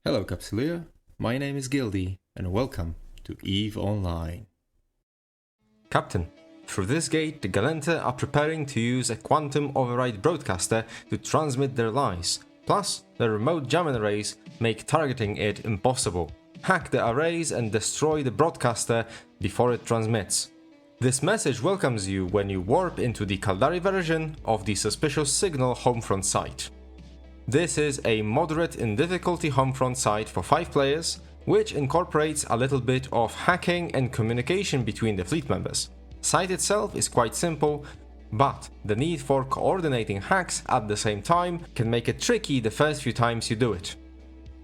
Hello Capsuleer, my name is Gildy and welcome to EVE Online. Captain, through this gate the Galente are preparing to use a quantum override broadcaster to transmit their lies. Plus, the remote jamming arrays make targeting it impossible. Hack the arrays and destroy the broadcaster before it transmits. This message welcomes you when you warp into the Caldari version of the suspicious Signal Homefront site. This is a moderate in difficulty Homefront site for 5 players, which incorporates a little bit of hacking and communication between the fleet members. Site itself is quite simple, but the need for coordinating hacks at the same time can make it tricky the first few times you do it.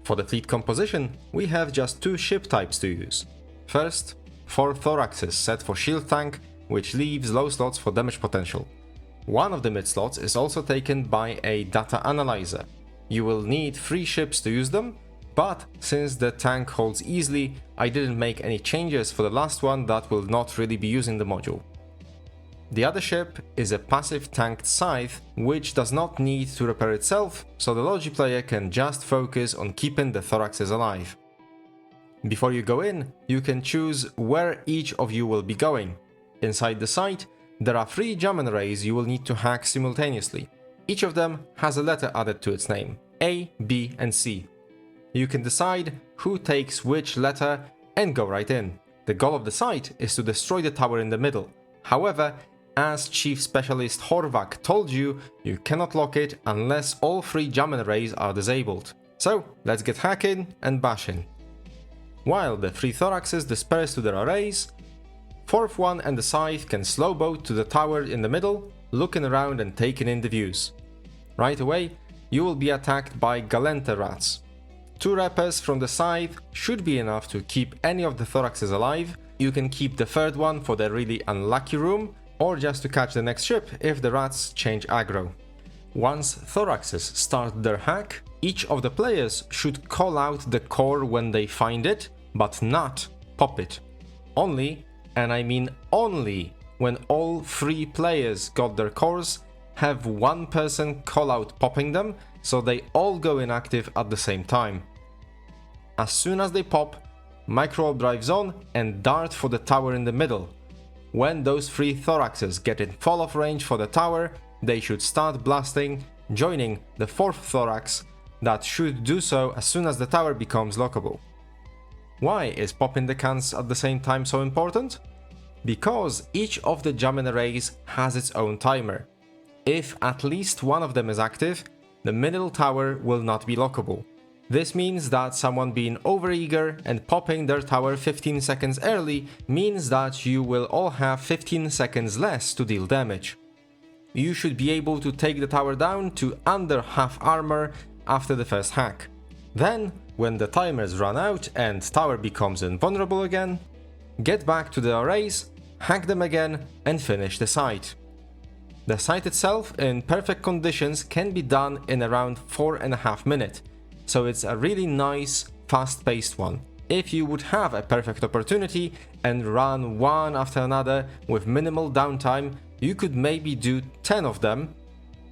For the fleet composition, we have just 2 ship types to use. First, 4 thoraxes set for shield tank, which leaves low slots for damage potential. One of the mid slots is also taken by a data analyzer. You will need 3 ships to use them, but since the tank holds easily, I didn't make any changes for the last one that will not really be using the module. The other ship is a passive tanked scythe, which does not need to repair itself, so the Logi player can just focus on keeping the thoraxes alive. Before you go in, you can choose where each of you will be going. Inside the site, there are 3 jamming arrays you will need to hack simultaneously. Each of them has a letter added to its name, A, B and C. You can decide who takes which letter and go right in. The goal of the site is to destroy the tower in the middle. However, as Chief Specialist Horvath told you, you cannot lock it unless all 3 jamming arrays are disabled. So let's get hacking and bashing. While the 3 thoraxes disperse to their arrays, 4th one and the scythe can slow boat to the tower in the middle, looking around and taking in the views. Right away, you will be attacked by Galente rats. 2 repairs from the scythe should be enough to keep any of the thoraxes alive. You can keep the 3rd one for the really unlucky room, or just to catch the next ship if the rats change aggro. Once thoraxes start their hack, each of the players should call out the core when they find it, but not pop it. Only, and I mean only, when all 3 players got their cores, have one person call out popping them, so they all go inactive at the same time. As soon as they pop, micro drives on and dart for the tower in the middle. When those 3 thoraxes get in fall-off range for the tower, they should start blasting, joining the 4th thorax that should do so as soon as the tower becomes lockable. Why is popping the cans at the same time so important? Because each of the jamming arrays has its own timer. If at least one of them is active, the middle tower will not be lockable. This means that someone being overeager and popping their tower 15 seconds early means that you will all have 15 seconds less to deal damage. You should be able to take the tower down to under half armor after the first hack. Then, when the timers run out and tower becomes invulnerable again, get back to the arrays, hack them again and finish the site. The site itself in perfect conditions can be done in around 4.5 minutes, so it's a really nice, fast-paced one. If you would have a perfect opportunity and run one after another with minimal downtime, you could maybe do 10 of them,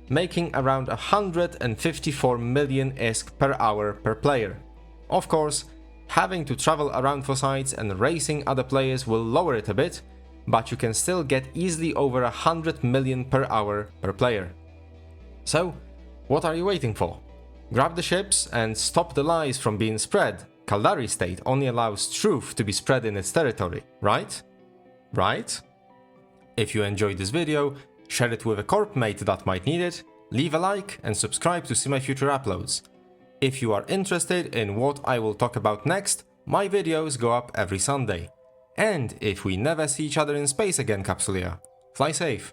making around 154 million ISK per hour per player. Of course, having to travel around for sites and racing other players will lower it a bit, but you can still get easily over 100 million per hour per player. So, what are you waiting for? Grab the ships and stop the lies from being spread. Caldari state only allows truth to be spread in its territory, right? Right? If you enjoyed this video, share it with a corp mate that might need it, leave a like and subscribe to see my future uploads. If you are interested in what I will talk about next, my videos go up every Sunday. And if we never see each other in space again, Capsuleer, fly safe.